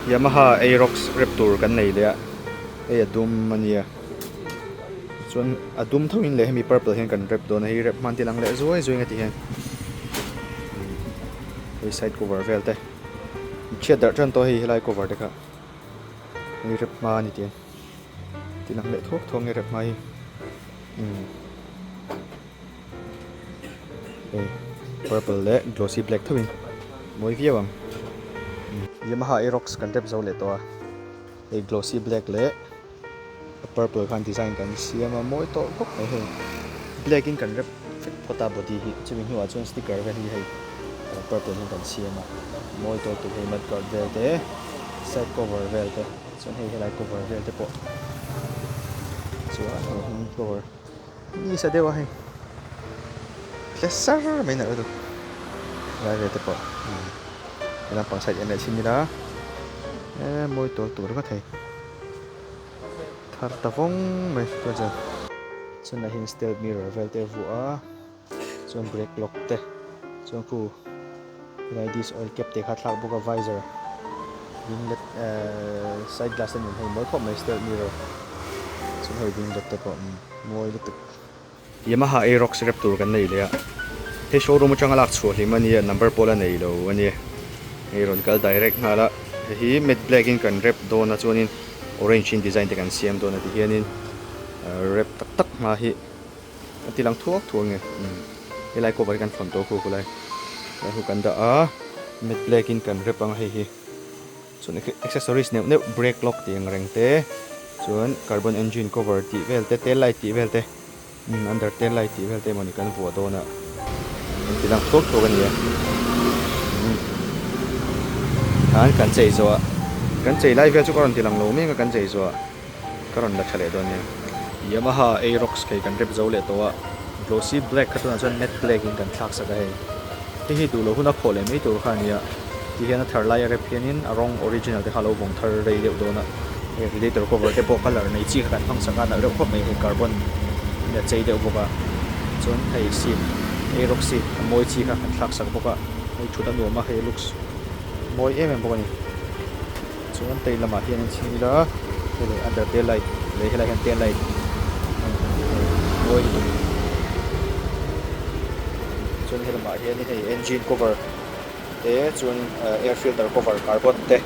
Yamaha Aerox Raptor kan nei le e adum mania chuan adum thoin le hemi purple hen kan rep do na hi rep man ti lang le zoi zoi ngati hen ei side cover velte cheddar tran to hi helai cover de kha ni rep ma ni ti ti lang le thok thong nge rep mai ei purple le glossy black thoin moi viawang Yamaha Aerox kan rep zo le to a glossy black le purple kan design kan siama moi to kok mai he black in kan rep fit phota body hi chimi hi wa chon sticker ve hi hei purple in kan siama moi to tu he mat card vel te side cover vel te chon hei helai cover vel te po chuan cover ni sa dewa hei lesser mai na do lai ve te po làm bằng sạch này xin đi môi tổ tổ nó có thể thật tập vong mày cho giờ xuân này hình steel mirror về te vua xuân brake lock te xuân khu này this oil cap te khát lạc buka visor wing let side glass này hình mới có mấy steel mirror xuân hơi wing let te có môi let Yamaha Aerox Raptor cái này đấy ạ thế showroom trong lạc chuột thì mình number pola này đâu anh Iron kal direct hala hi matte black in kan rep do na chuanin orange in design te kan siam do na ti hianin rep tak tak ma hi tilang thuak thuang nge helai cover kan phon to khu lai hu kan da a matte black in kan rep ang hi chuan accessories ne brake lock ti ang reng te chuan carbon engine cover ti vel te tail light ti vel te under tail light ti vel te moni kan vo do na tilang thuak thuak an ya kan chei zo kan chei lai ve chu karon tilang lo me kan chei zo karon la thale don ne Yamaha Aerox kai kan rep zo le to a glossy black khatuna chan matte black in kan thak sa ga hi du lo huna khole me tur khania ti hian thar lai rep hianin arong original te halo bong thar rei le do na radiator cover te po color nei chi kan phang sanga na ro khop mai carbon ya chei de boka chon thei si Aerox si moi chi kha thak sak boka moi thudan no ma he looks moi em bawani chuan tei lama hian chhi la hele under tail light le helai han tail light moi chuan hele ma hian hei engine cover te chuan air filter cover carbon te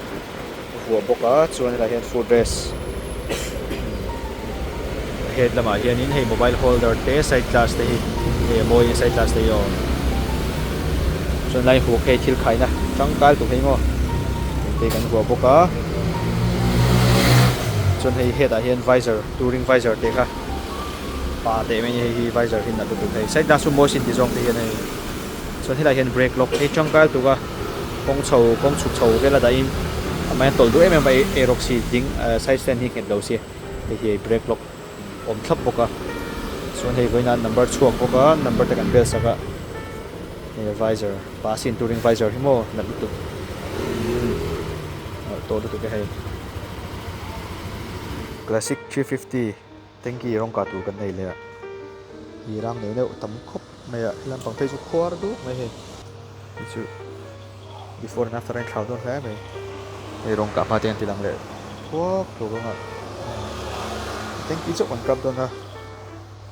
huwa boka chuan la hian foot rest head lama hian in hei mobile holder te side glass te hi moi side glass te yo chuan lai hu ke thil khai na tangkal tu hei ngo te kan huwa boka chuan hei head a hian visor touring visor te kha pa te me hi visor hin na tu hei side glass mo sin ti jong te hian hei chuan helai hian brake lock hei tangkal tu ka kong chuk chho vela da in amai tol du em bai Aerox ding side stand hi ken lo si hei brake lock om thlap boka chuan hei voina number chuak boka number te kan bel saka visor pasin touring visor hi mo na tu to tu ke hai classic 350 tanki rong ka tu kan nei le hi rang nei ne tam khop mai a lam pang thei chu khwar du mai he chu before and after rain cloud don ha mai ei rong ka pa ten ti lang le khop to ga tanki chu kan kap don na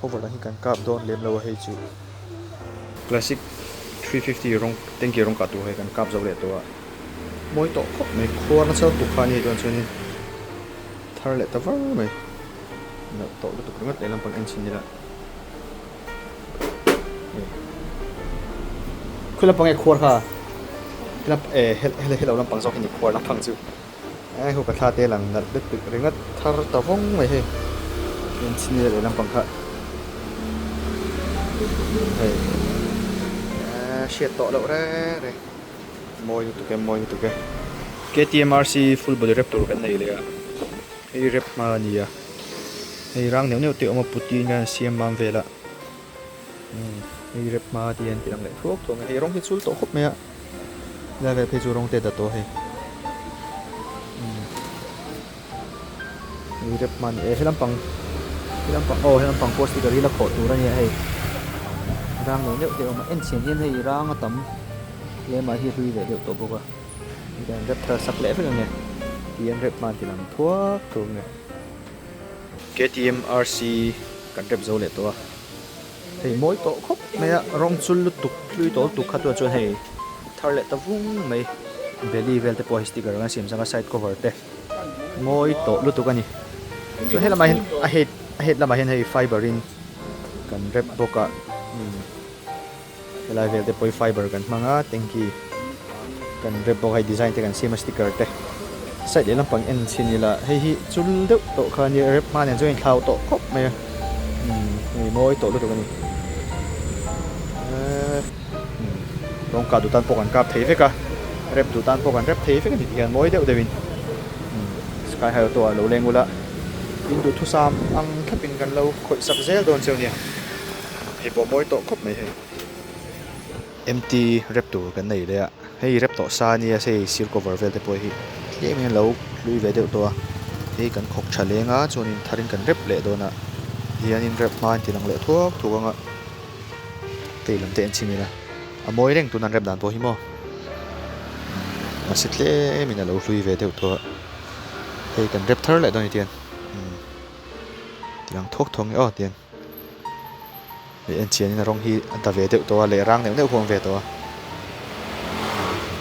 cover la hi kan kap don lem lo hei chu classic 350 rong tanki rong ka tu hai kan kap zo le to a moi to khop mai khwar na chau tu khani don chunin thar le ta var mai na to tu ngat le lam pang engine ni la khula pang e khwar kha klap hel lam pang zo ni khwar la phang chu ai hu ka tha te lang na dik ringat thar ta vong mai he engine ni le lam pang kha hey shit to lo re moi tu ke KTM RC full body Raptor kan nei le a ei rep ma ni a ei rang neu te oma puti nga siam mam vela ei rep ma ti an tilang le thok thong ei rong hi chul to khop me a la ve phe chu rong te da to he ei rep man e helam pang helam pang post ti la kho tu ra ni hei rang neu te oma en chen hian hei rang a tam le ma hi hui ve to boka dan rất thơ sắc lẽ với người hian rep man ti lang thuak thung nge KTM RC kan rep zo le to hei moi to khop maya rong chul lu tuk lui to tuk kha to chuan hei thar le ta vung mai belly vel te po sticker nga sim sanga side cover te moi to lu tuk ani so hela ma hin a head la ma hin hei fiber in kan rep boka hela vel te poi fiber kan manga tengki kan rep bok hai design te kan sim sticker te side le lampang en chinila hei hi chul deuh to kha ni rep man en join thlau to khop mai moi to lu tuk ani rong ka du tan po kan kap thei ve ka rep du tan po kan rep thei ve ka ni hian moi deuh deuhin sky high to lo lengula in du thu sam ang thapin kan lo khoi sak zel don cheu nia hi bo moi to khop mai he empty rep tu kan nei le a hei rep to sa ni a sei seal cover vel te po hi tlem hen lo lui ve deuh to a hei kan khok thalenga chuanin tharin kan rep le dona hian in rep man ti lang le thuak thuanga teilam te en chinina a moi reng tunan rep dan po hi mo masitle mina lo lui ve deuh to hei kan rep thar le doni tian tiang thok thong o tian le en chian in rong hi anta ve deuh to le rang neu neu khom ve to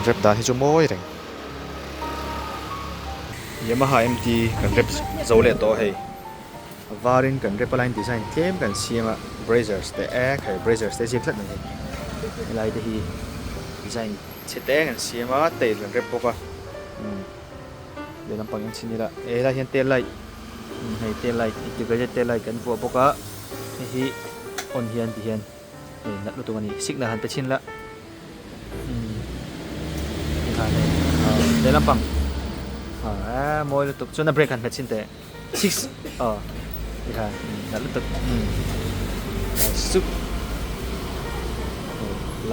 rep dan hi chu moi reng Yamaha MT kan rep zo le to hei varin kan rep line design tlem kan siama brazers te khai brazers te jik thlat na hei lai te hi design chete kan siama te kan rep boka le lampang yang chinila la hian tail light hei tail light integrated tail light kan vo boka hi on hian ti hian hei nat lu tu ani signal han pe chin la le lampang moi lu tuk chuna brake han pe chin te 6 นี่ค่ะนั่นตึกซุป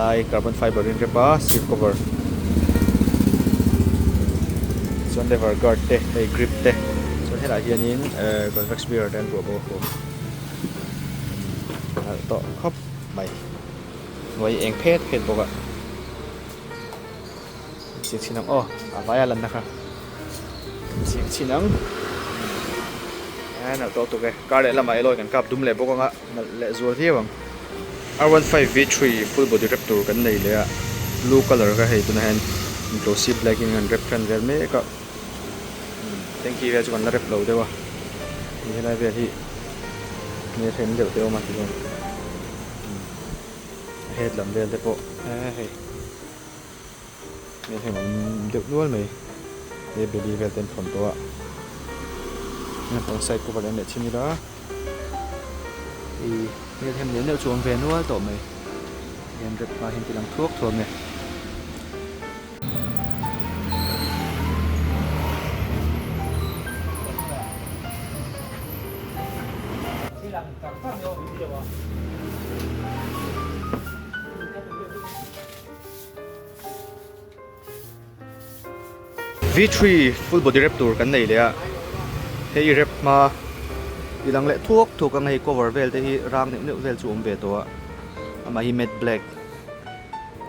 ลายคาร์บอนไฟเบอร์รินเรียบร้อยซีทคัฟเวอร์ส่วนเลเวอร์การ์ดเตะไอ้กริปเตะส่วนให้หลายที่นี้คอนเวกซ์มิเรอร์แทนตัวโบโต่อครอบใหม่ไว้เองเพจบอกว่าเสียงชินังไว้อะไรนะครับเสียงชินังน่ะตัวตัวแกการเล่นละไม่ลอยกันกับดุมเล่บก็งะเล่ส่วนที่วัง R15 V3 full body Raptor กันในเลยอะ blue color ก็ให้ตัวนั้น glossy black in กัน Raptor เวลเมก็thank you จะกันละ Raptor เดี๋ยววะนี่ให้ได้เวลที่เนี่ยเทรนเดี๋ยวมาทีนึงเฮ็ดลำเวลเดี๋ยวเฮ้ยเนี่ยให้มันเดือดร้อนไหมเนี่ยเบบี้เวลเต็มฝนตัวเนี่ยต้องใส่กูไปเลยเนี่ยชิ้นนี้ละเนี่ยทำเนี่ยชวนแฟนว่าต่อไหมเห็นแบบมาเห็นตีลังทุกทวมเนี่ยV3 full body Raptor กันไหนเลยอะเฮ้ยเรปมาทีหลังเละทุกกันให้ cover vel แต่ที่ร่างเนี่ยเวลจูมเวตัวมาฮิ matte black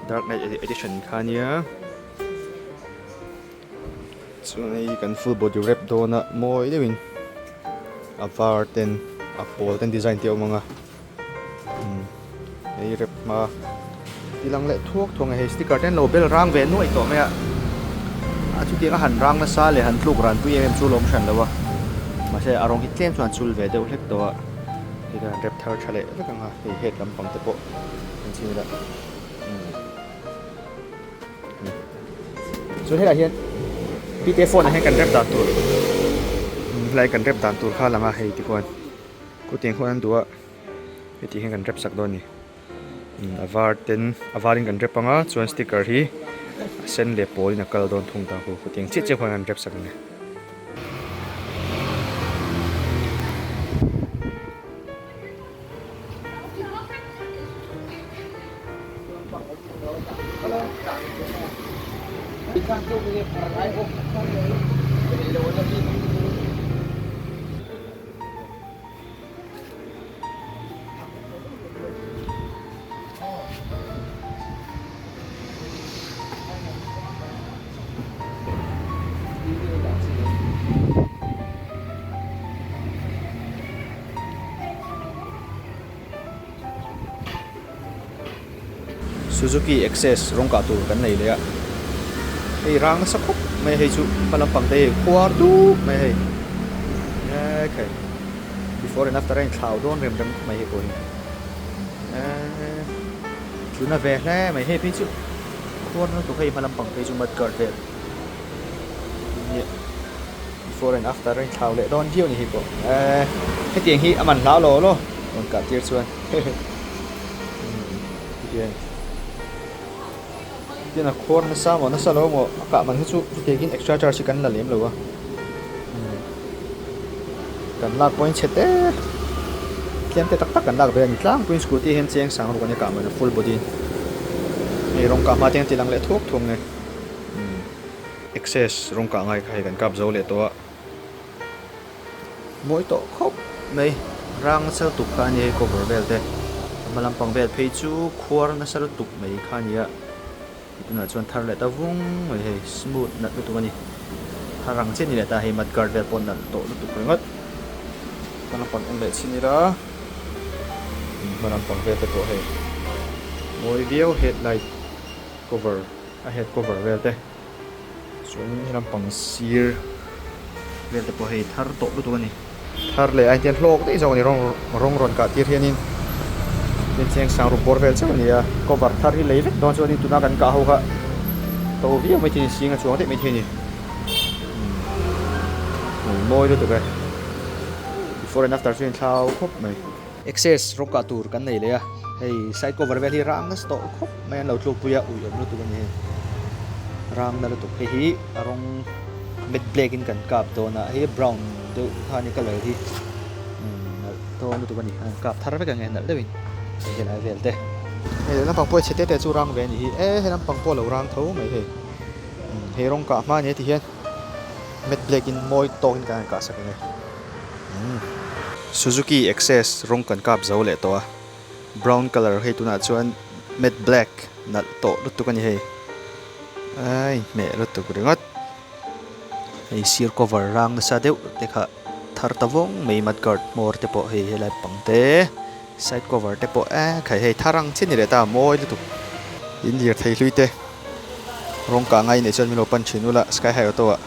dark night edition คันนี้ส่วนนี้กัน full body rep โดนมอยเดวินAvarten Apolten design เดียวมั้งอ่ะเฮ้ยเรปมาทีหลังเละทุกให้สติ๊กเกอร์เต้นโลเบลร่างเวนุ่ยตัวไหมอ่ะชุดที่ก็หันร่างน่าซาเลยหันลูกรันตัวเอ็มชูลมฉันแล้ววะมาใช่อารมณ์ฮิตเล่นส่วนชูลเวเดลเล็กตัวที่การเรปเทอร์ทะเลแล้วก็งาเหตุลำปังตะโกเป็นชิ้นละส่วนที่ไหนเฮียพี่เตฟอนให้กันเรปดานตัวไล่กันเรปดานตัวข้าละงาเหตุก่อนกูเตียงคนนั้นตัวพี่ที่ให้กันเรปสักโดนนี่อวารินกันเรปปังอ่ะส่วนสติ๊กเกอร์ที่เส้นเล็บโป้ยนักกระโดดทุ่งตาหูกูเตียงชิดเจ้าคนนั้นเรปสักเนี่ย Suzuki Access rong ka tur kan nei le a ei rang sa khop mai hei chu malam pang te khwar du mai hei okay before and after rain thlau don rem dam mai hei ko hi chu na ve hle mai hei pi chu khwar no to hei malam pang te chu mat kar ve before and after rain thlau le don hiu ni hi ko cái tiếng hi aman lao lo lo còn cả tiệt xuân cái là khôn nó sao mà nó sao lo mà cả mình chút cái cái extra charge chỉ cần là liếm rồi cần lạc point chết đấy khiến cái tắc tắc cần lạc về những lang point scooty hen chiang sang rồi cái cả mình full body này rong cả mà tiếng chỉ lang lệ thuốc thùng này excess rong cả ngay cái cần cặp dấu lệ to mỗi tổ khóc này rang sel tục khá nhé cover vel thế mà làm bằng vel pay chú khóa nó sel tục mấy khá nhé itu na chuan thar le ta vung mai hei smooth na tu mani tharang chen ni le ta hei mat guard vel pon na to lu tu ngot kana pon en le chini ra malam pang vel te to hei moi viau headlight cover a head cover vel te chuan malam pang sir vel te po hei thar to lu tu mani thar le ai tian hlok te zo ni rong ron ka tir hianin nên chiang sang rupor vel chau nia cover thar hi lei vek don chu ni tuna kan ka ho kha to vi mai thi singa chuang te mai thi ni moi lu tu ka before and after chuan thau khop mai excess ro ka tur kan nei le a hei side cover vel hi rang sto khop mai lo tlu puya u yom lu tu kan ni rang na lu tu hi arong mid black in kan kap to na hi brown do khani color hi to lu tu kan ni kap thar vek ang en dal cái này về thế, cái làm bằng poi chết thế chú rang về nhỉ, làm bằng poi lâu rang thấu mấy thế, hệ rong cả mà nhỉ thì hiện, mệt black in môi to in cả sắc này, Suzuki Access rong cần cáp dấu lệ to, brown color hay tu nãy chuan mệt black nãy to lúc tu cái này, ai mẹ lúc tu cái ngót, hay seal cover rang nó sa đeo, thế cả thar tavong mấy mặt guard more te po hay lại bằng thế. Side cover te po khai hei tharang chen ni le ta moi lu tu in lir thei hlui te rong ka ngai ne chon mi lo pan chinula sky high auto a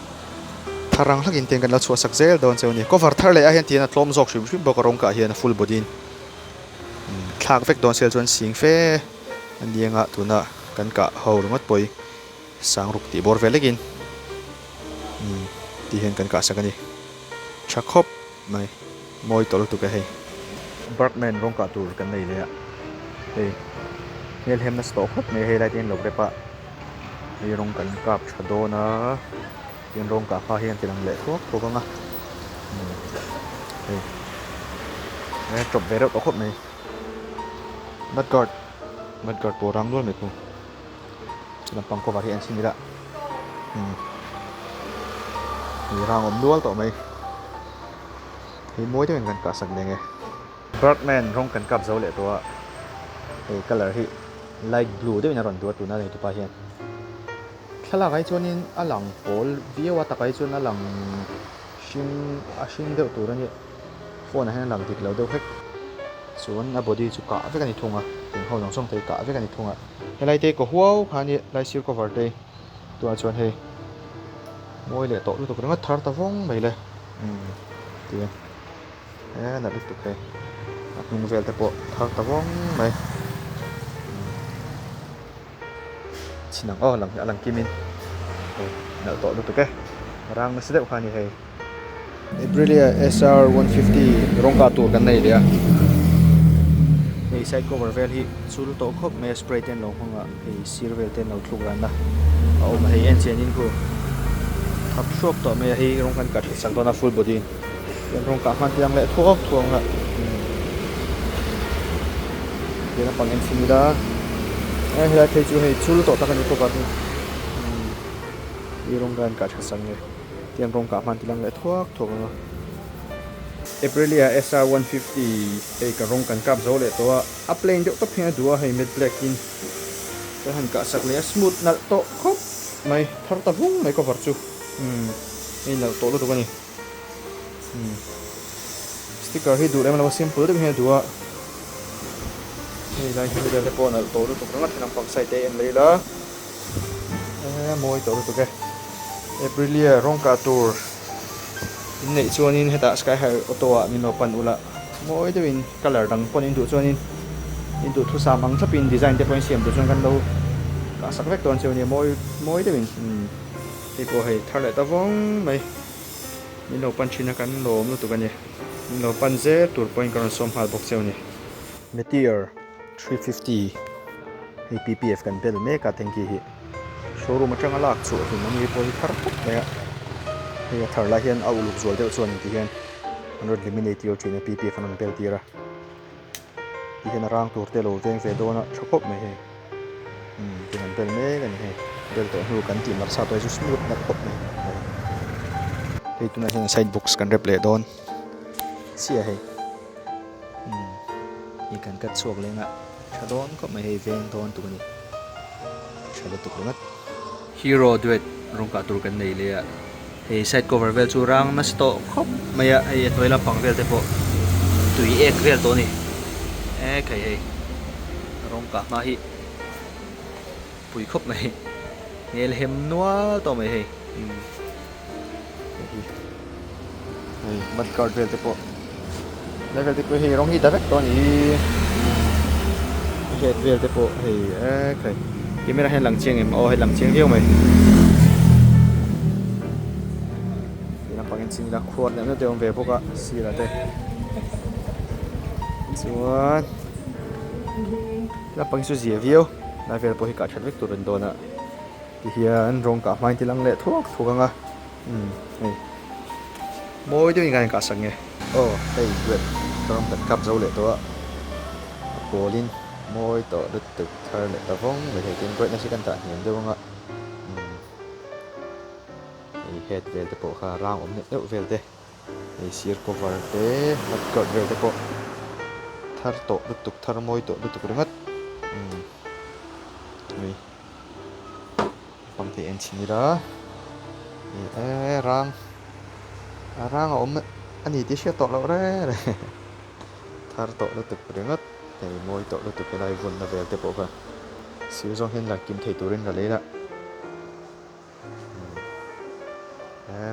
tharang hlakin ten kan la chua sak zel don cheu ni cover thar le a hian tian a tlom jok shim shim bok rong ka hian full body thak vek don sel chon sing fe an dianga tuna kan ka ho rongot poi sang ruk ti bor velekin ti hen kan ka sakani chakhop mai moi tol tu ka hei Bergman rong ka tur kan nei le a hei hel hem na stop khat me hei lai tin lok repa hei rong kan kap thado na tin rong ka kha hian tilang le thuak ko nga hei ne top ve ro to khop nei mad guard po rang luôn me ku chilam pang ko va hian sin ra hei rang om dual to mai hei moi te kan ka sak le nge Bergman rong kan kap zo le to e color hi light blue de na ron tu tu na le tu pa hian thala gai chonin alang pol viawa ta kai chon alang shin de tu ran ni phone han lang dik lo de hek chuan a body chu ka ve kan ni thunga tin ho nong song te ka ve kan ni thunga helai te ko huau khani lai seal cover te tu a chuan he moi le to lu to kan thar ta vong mai le ti na lu tu ke nung vel te po thar ta vong mai chinang lang kimin na to lu tu ke rang na sedep khani he Aprilia SR 150 rong ka tur kan nei dia ei side cover vel hi sul to khop me spray ten lo khonga ei sir vel ten lo thluk ran na au ma hei en chen in ko thap shop to me hi rong kan kat sang to na full body yen rong ka man tiang le thuak thuang ha dia na pangen simida hela thei chu hei chul to ta kan ko ba ni rong kan kat sang nge tiang rong ka man tilang le thuak thuang Aprilia SR 150 ei ka rong kan kap zo le to a plain deuh to phia dua hei met black in ta han ka sak le smooth nal to khop mai thar ta vung mai cover chu ei nal to lo to ni sticker hi du le ma simple de phia dua Hei lai hi vel te pawh nalh tawh lutuk ringa thinam pang site te en leila mawi tawh lutuk e Aprilia rawng ka tur in nei chuanin heta Sky High auto ah min lo pan ula mawi deuhin colour dang pawh in duh chuanin in duh thu sam ang thlapin design te pawh in siam duh chuan kan lo ka sak vek tawn chu ni mawi deuhin hei pawh hei thar leh tawng mai min lo pan thina kan lawm lutuk ani min lo pan ze tur pawh in kan som hal bawk cheu ni Meteor 350 hei PPF kan bel mek a thank you hi showroom atanga lak chu hin mami pawh hi thar khop mai a hei thar lai hian a uluk zual deuh chuan ti hian an ron eliminate tir thin PPF an bel tira ti hian rang tur te lo veng ve dawna tha khop mai hei tin an bel mek ani hei bel to hnu kan ti mar sa toy chu smooth na khop mai hei tuna hian side box kan rep le dawn sia hei hi kan kat chuak lenga thadon khop mai hei veng dawn tu ni thalo tuk rungat Hero Duet rong ka tur kan nei le a hei side cover vel chu rang na sto khop mai a hei toila pang vel te pawh tui ek vel to ni kai hei rong ka ma hi pui khop mai ngel hem nual to mai hei hei mat card vel te pawh level te pawh hei rong hi direct to ni head vel te pawh hei kai camera hen lang chiang em hei lang chiang hiau mai lam pangin sing la khuat le na te om ve boka si la te chuan la pang su zia viau la vel pawh hi ka that vek tur an dawna ti hian rong ka hmain ti lang le thuak anga hei mawi deuhin kan ka sak nge hei duet rong kan kap zo le to a polin mawi to dut tuk thar le tawng le hei tin brightness kan ta hiam deuh anga hei head vel te pawh kha rang om ne deuh vel te hei sir cover te mat card vel te pawh thar to dut tuk thar mawi to dut tuk ringat hei pang te en chinira hei rang om ani ti sia to lo re thar to dut tuk ringat hei mawi to dut tuk lai vun na vel te pawh kha sir zong hen la kim thei turin la leila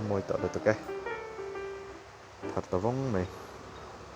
mawi to dut tuk e thar tawng mai